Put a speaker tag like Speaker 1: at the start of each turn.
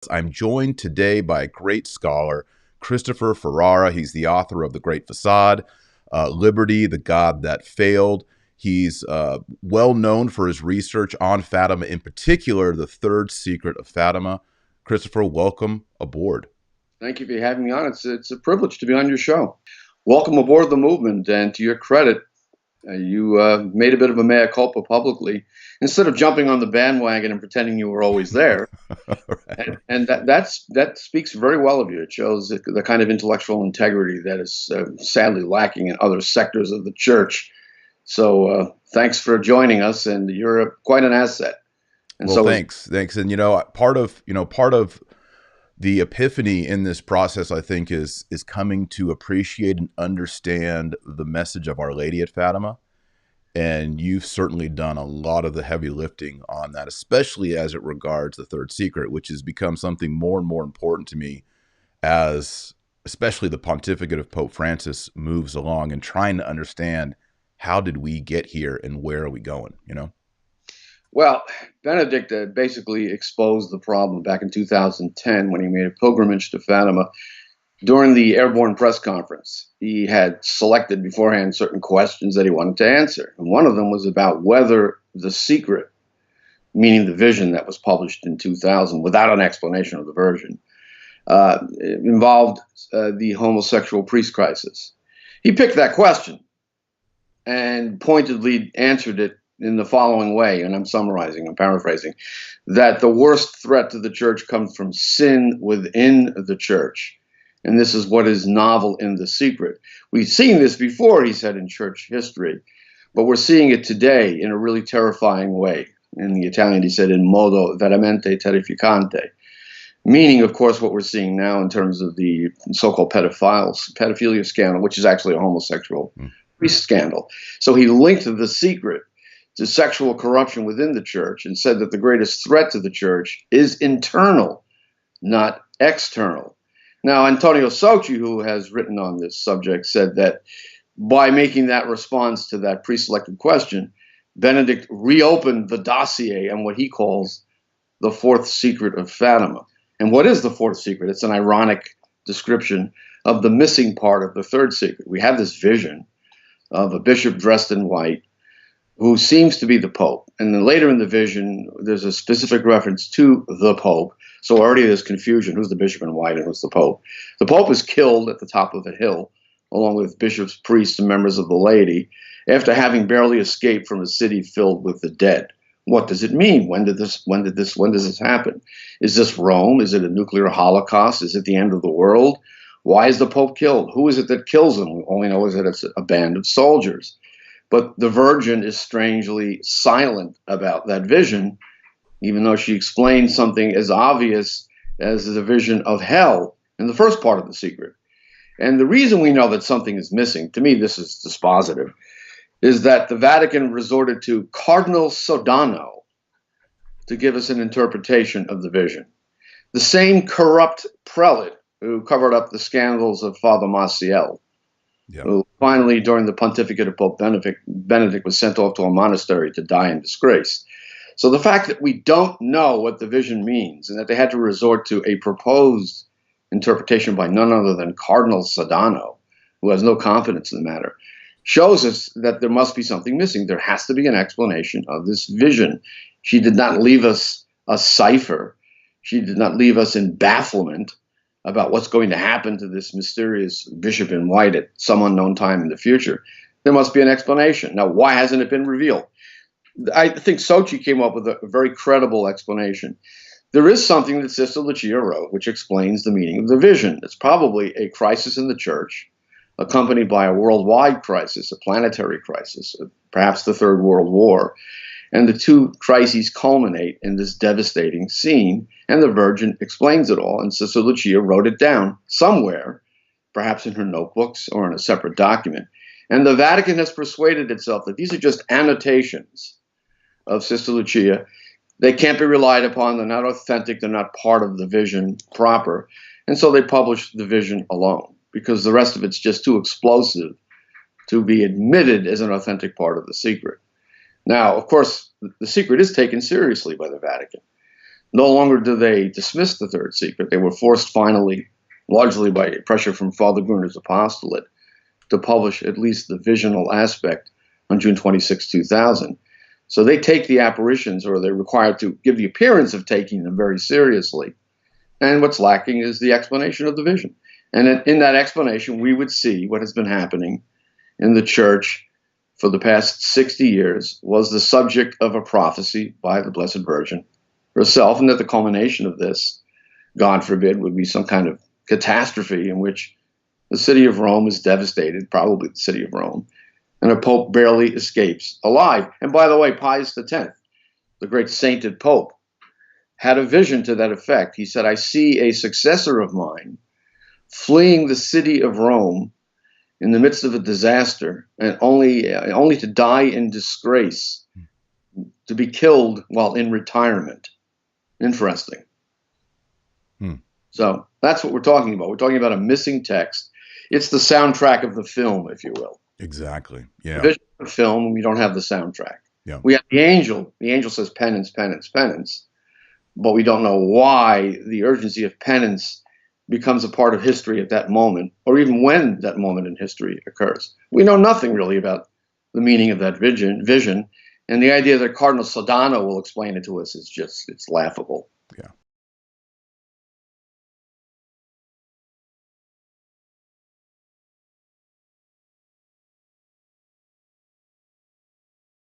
Speaker 1: I'm joined today by a great scholar, Christopher Ferrara. He's the author of The Great Facade, Liberty, the God That Failed. He's well known for his research on Fatima, in particular, the third secret of Fatima. Christopher, welcome aboard.
Speaker 2: Thank you for having me on. It's a privilege to be on your show. Welcome aboard the movement, and to your credit, you made a bit of a mea culpa publicly instead of jumping on the bandwagon and pretending you were always there.
Speaker 1: Right.
Speaker 2: And that speaks very well of you. It shows the kind of intellectual integrity that is sadly lacking in other sectors of the church. So thanks for joining us, and you're quite an asset. And
Speaker 1: Well,
Speaker 2: so
Speaker 1: thanks. And part of the epiphany in this process, I think, is coming to appreciate and understand the message of Our Lady at Fatima. And you've certainly done a lot of the heavy lifting on that, especially as it regards the third secret, which has become something more and more important to me as especially the pontificate of Pope Francis moves along and trying to understand how did we get here and where are we going?
Speaker 2: Well, Benedict basically exposed the problem back in 2010 when he made a pilgrimage to Fatima during the airborne press conference. He had selected beforehand certain questions that he wanted to answer. And one of them was about whether the secret, meaning the vision that was published in 2000 without an explanation of the version, involved the homosexual priest crisis. He picked that question and pointedly answered it in the following way, and I'm paraphrasing, that the worst threat to the church comes from sin within the church. And this is what is novel in the secret. We've seen this before, he said, in church history, but we're seeing it today in a really terrifying way. In the Italian, he said, in modo veramente terrificante. Meaning, of course, what we're seeing now in terms of the so-called pedophilia scandal, which is actually a homosexual priest scandal. So he linked the secret to sexual corruption within the church and said that the greatest threat to the church is internal, not external. Now, Antonio Socci, who has written on this subject, said that by making that response to that pre-selected question, Benedict reopened the dossier on what he calls the fourth secret of Fatima. And what is the fourth secret? It's an ironic description of the missing part of the third secret. We have this vision of a bishop dressed in white who seems to be the Pope. And then later in the vision, there's a specific reference to the Pope. So already there's confusion. Who's the bishop in white and who's the Pope? The Pope is killed at the top of a hill, along with bishops, priests, and members of the laity, after having barely escaped from a city filled with the dead. What does it mean? When does this happen? Is this Rome? Is it a nuclear holocaust? Is it the end of the world? Why is the Pope killed? Who is it that kills him? We only know is that it's a band of soldiers. But the Virgin is strangely silent about that vision, even though she explains something as obvious as the vision of hell in the first part of the secret. And the reason we know that something is missing, to me this is dispositive, is that the Vatican resorted to Cardinal Sodano to give us an interpretation of the vision. The same corrupt prelate who covered up the scandals of Father Maciel, who finally, during the pontificate of Pope Benedict was sent off to a monastery to die in disgrace. So the fact that we don't know what the vision means and that they had to resort to a proposed interpretation by none other than Cardinal Sodano, who has no confidence in the matter, shows us that there must be something missing. There has to be an explanation of this vision. She did not leave us a cipher. She did not leave us in bafflement about what's going to happen to this mysterious bishop in white at some unknown time in the future. There must be an explanation. Now, why hasn't it been revealed? I think Socci came up with a very credible explanation. There is something that Sister Lucia wrote which explains the meaning of the vision. It's probably a crisis in the church, accompanied by a worldwide crisis, a planetary crisis, perhaps the Third World War. And the two crises culminate in this devastating scene, and the Virgin explains it all. And Sister Lucia wrote it down somewhere, perhaps in her notebooks or in a separate document. And the Vatican has persuaded itself that these are just annotations of Sister Lucia. They can't be relied upon. They're not authentic. They're not part of the vision proper. And so they publish the vision alone, because the rest of it's just too explosive to be admitted as an authentic part of the secret. Now, of course, the secret is taken seriously by the Vatican. No longer do they dismiss the third secret. They were forced finally, largely by pressure from Father Gruner's apostolate, to publish at least the visional aspect on June 26, 2000. So they take the apparitions, or they're required to give the appearance of taking them very seriously. And what's lacking is the explanation of the vision. And in that explanation, we would see what has been happening in the church for the past 60 years was the subject of a prophecy by the Blessed Virgin herself, and that the culmination of this, God forbid, would be some kind of catastrophe in which the city of Rome is devastated, probably the city of Rome, and a pope barely escapes alive. And by the way, Pius X, the great sainted pope, had a vision to that effect. He said, I see a successor of mine fleeing the city of Rome in the midst of a disaster, and only to die in disgrace, to be killed while in retirement. Interesting. So that's what we're talking about. We're talking about a missing text. It's the soundtrack of the film, if you will.
Speaker 1: Exactly. Yeah.
Speaker 2: The vision of the film, we don't have the soundtrack.
Speaker 1: Yeah.
Speaker 2: We have the angel. The angel says penance, penance, penance. But we don't know why the urgency of penance becomes a part of history at that moment, or even when that moment in history occurs. We know nothing really about the meaning of that vision. And the idea that Cardinal Sodano will explain it to us is just, it's laughable.
Speaker 1: Yeah.